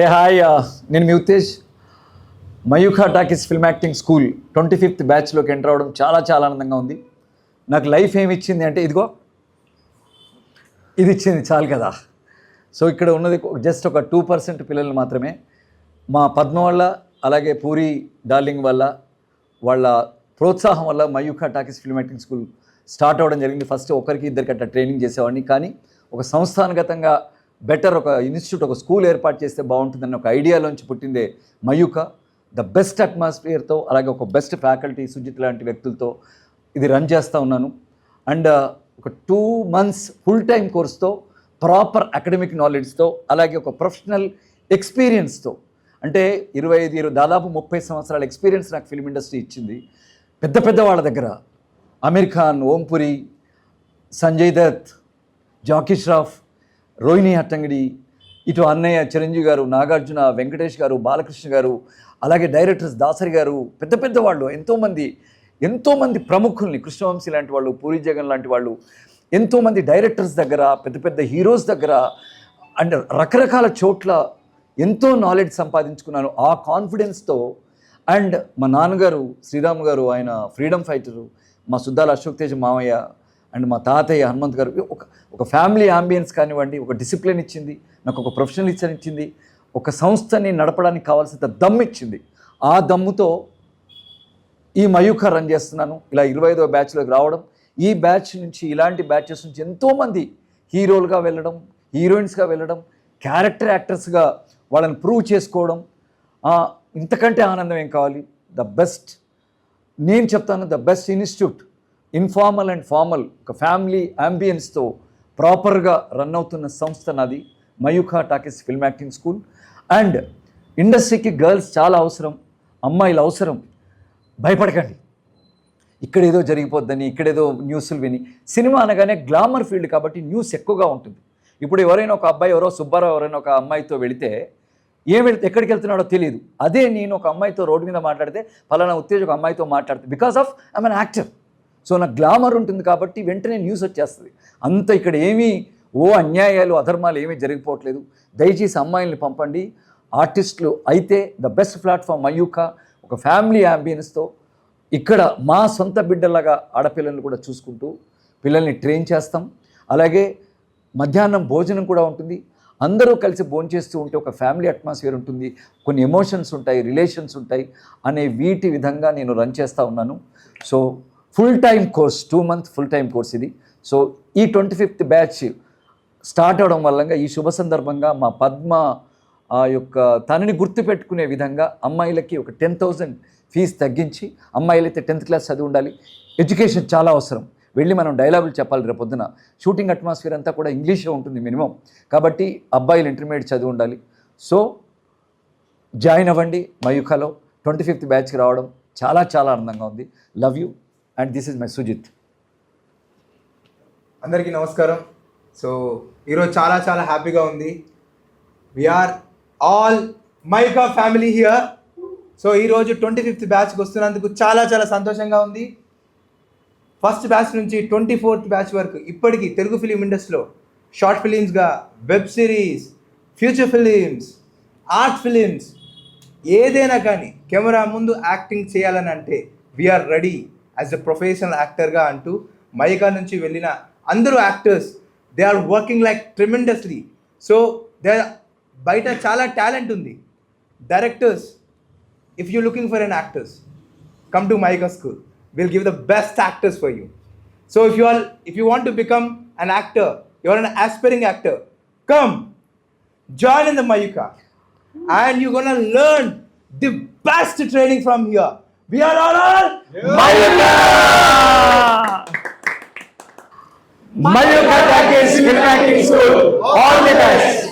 ఏ hi, నేను మీ Uttej. Mayukha talkies film acting school 25th బ్యాచ్లోకి ఎంటర్ అవ్వడం చాలా చాలా ఆనందంగా ఉంది. నాకు లైఫ్ ఏమి ఇచ్చింది అంటే ఇదిగో ఇది ఇచ్చింది చాలు కదా. సో ఇక్కడ ఉన్నది జస్ట్ ఒక 2% పిల్లలు మాత్రమే. మా పద్మ వల్ల, అలాగే పూరి డార్లింగ్ వల్ల, వాళ్ళ ప్రోత్సాహం వల్ల Mayukha talkies film acting school start అవ్వడం జరిగింది. ఫస్ట్ ఒకరికి ఇద్దరికి అట్లా ట్రైనింగ్ చేసేవాడిని, కానీ ఒక సంస్థానగతంగా బెటర్ ఒక ఇన్స్టిట్యూట్, ఒక స్కూల్ ఏర్పాటు చేస్తే బాగుంటుందన్న ఒక ఐడియాలోంచి పుట్టిందే మయూఖా. ద బెస్ట్ అట్మాస్ఫియర్తో, అలాగే ఒక బెస్ట్ ఫ్యాకల్టీ సుజిత్ లాంటి వ్యక్తులతో ఇది రన్ చేస్తూ ఉన్నాను. అండ్ ఒక 2 months ఫుల్ టైం కోర్స్తో, ప్రాపర్ అకాడమిక్ నాలెడ్జ్తో, అలాగే ఒక ప్రొఫెషనల్ ఎక్స్పీరియన్స్తో, అంటే 25 దాదాపు 30 సంవత్సరాల ఎక్స్పీరియన్స్ నాకు ఫిల్మ్ ఇండస్ట్రీ ఇచ్చింది. పెద్ద పెద్ద వాళ్ళ దగ్గర ఆమిర్ ఖాన్, ఓంపురి, సంజయ్ దత్, జాకీ ష్రాఫ్, రోహిణి హట్టంగిడి, ఇటు అన్నయ్య చిరంజీవి గారు, నాగార్జున, వెంకటేష్ గారు, బాలకృష్ణ గారు, అలాగే డైరెక్టర్స్ దాసరి గారు, పెద్ద పెద్ద వాళ్ళు ఎంతోమంది ప్రముఖుల్ని, కృష్ణవంశీ లాంటి వాళ్ళు, పూరి జగన్ లాంటి వాళ్ళు, ఎంతోమంది డైరెక్టర్స్ దగ్గర, పెద్ద పెద్ద హీరోస్ దగ్గర, అండ్ రకరకాల చోట్ల ఎంతో నాలెడ్జ్ సంపాదించుకున్నాను ఆ కాన్ఫిడెన్స్తో. అండ్ మా నాన్నగారు శ్రీరామ్ గారు, ఆయన ఫ్రీడమ్ ఫైటరు, మా సుద్దాల అశోక్ తేజ్ మామయ్య, అండ్ మా తాతయ్య హనుమంత్ గారు, ఒక ఫ్యామిలీ ఆంబియన్స్ కానివ్వండి, ఒక డిసిప్లిన్ ఇచ్చింది నాకు, ఒక ప్రొఫెషనల్ ఇచ్చింది, ఒక సంస్థని నడపడానికి కావాల్సినంత దమ్ము ఇచ్చింది. ఆ దమ్ముతో ఈ మయూఖా రన్ చేస్తున్నాను. ఇలా 25వ బ్యాచ్లోకి రావడం, ఈ బ్యాచ్ నుంచి, ఇలాంటి బ్యాచెస్ నుంచి ఎంతోమంది హీరోలుగా వెళ్ళడం, హీరోయిన్స్గా వెళ్ళడం, క్యారెక్టర్ యాక్టర్స్గా వాళ్ళని ప్రూవ్ చేసుకోవడం, ఇంతకంటే ఆనందం ఏం కావాలి. ద బెస్ట్, నేను చెప్తాను, the best institute, informal and formal, ఒక ఫ్యామిలీ అంబియన్స్తో ప్రాపర్గా రన్ అవుతున్న సంస్థ నాది, Mayukha talkies film acting school. And ఇండస్ట్రీకి గర్ల్స్ చాలా అవసరం, అమ్మాయిలు అవసరం. భయపడకండి, ఇక్కడేదో జరిగిపోద్దని, ఇక్కడేదో న్యూస్లు విని. సినిమా అనగానే గ్లామర్ ఫీల్డ్ కాబట్టి న్యూస్ ఎక్కువగా ఉంటుంది. ఇప్పుడు ఎవరైనా ఒక అబ్బాయి, ఎవరో సుబ్బారావు ఎవరైనా ఒక అమ్మాయితో వెళితే ఎక్కడికి వెళ్తున్నాడో తెలియదు. అదే నేను ఒక అమ్మాయితో రోడ్డు మీద మాట్లాడితే, ఫలానా ఉత్తేజ్ ఒక అమ్మాయితో మాట్లాడితే, because of I'm an actor. So నాకు గ్లామర్ ఉంటుంది కాబట్టి వెంటనే న్యూస్ వచ్చేస్తుంది. అంత ఇక్కడ ఏమీ అన్యాయాలు, అధర్మాలు ఏమీ జరిగిపోవట్లేదు. దయచేసి అమ్మాయిల్ని పంపండి. ఆర్టిస్టులు అయితే ద బెస్ట్ ప్లాట్ఫామ్ మయూఖా, ఒక ఫ్యామిలీ అంబియన్స్తో. ఇక్కడ మా సొంత బిడ్డలాగా ఆడపిల్లల్ని కూడా చూసుకుంటూ పిల్లల్ని ట్రైన్ చేస్తాం. అలాగే మధ్యాహ్నం భోజనం కూడా ఉంటుంది. అందరూ కలిసి భోంచేస్తూ ఉంటే ఒక ఫ్యామిలీ అట్మాస్ఫియర్ ఉంటుంది, కొన్ని ఎమోషన్స్ ఉంటాయి, రిలేషన్స్ ఉంటాయి అనే వీటి విధంగా నేను రన్ చేస్తూ ఉన్నాను. So full time course, 2 month full time course ఇది. సో ఈ 25th బ్యాచ్ స్టార్ట్ అవడం వల్ల ఈ శుభ సందర్భంగా మా పద్మ యొక్క తనని గుర్తుపెట్టుకునే విధంగా అమ్మాయిలకి ఒక 10,000 ఫీజు తగ్గించి, అమ్మాయిలైతే 10th క్లాస్ చదివి ఉండాలి. ఎడ్యుకేషన్ చాలా అవసరం. వెళ్ళి మనం డైలాగులు చెప్పాలి. రేపు పొద్దున షూటింగ్ అట్మాస్ఫియర్ అంతా కూడా ఇంగ్లీష్లో ఉంటుంది మినిమం. కాబట్టి అబ్బాయిలు ఇంటర్మీడియట్ చదివి ఉండాలి. సో జాయిన్ అవ్వండి మయూఖాలో. 25th బ్యాచ్కి రావడం చాలా చాలా ఆనందంగా ఉంది. Love you. And this is my Sujith. అందరికీ నమస్కారం. సో ఈరోజు చాలా చాలా హ్యాపీగా ఉంది. We are all Mayukha family here. So ఈరోజు 25th బ్యాచ్కి వస్తున్నందుకు చాలా చాలా సంతోషంగా ఉంది. ఫస్ట్ బ్యాచ్ నుంచి 24th బ్యాచ్ వరకు ఇప్పటికీ తెలుగు ఫిలిం ఇండస్ట్రీలో షార్ట్ ఫిలిమ్స్గా, web series, future films, art films, ఏదైనా కానీ కెమెరా ముందు యాక్టింగ్ చేయాలని అంటే we are ready as a professional యాక్టర్గా అంటూ మయూఖా నుంచి వెళ్ళిన అందరూ actors, they are working like tremendously. So they బయట చాలా టాలెంట్ ఉంది. Directors, if you looking for an actors, come to Mयूखा school. We'll give the best actors for you. So if you want to become an actor, you're an aspiring actor, come join in the Mयूखा, and you're gonna learn the best training from here. We are all Mayukha talkies film acting school. All the best.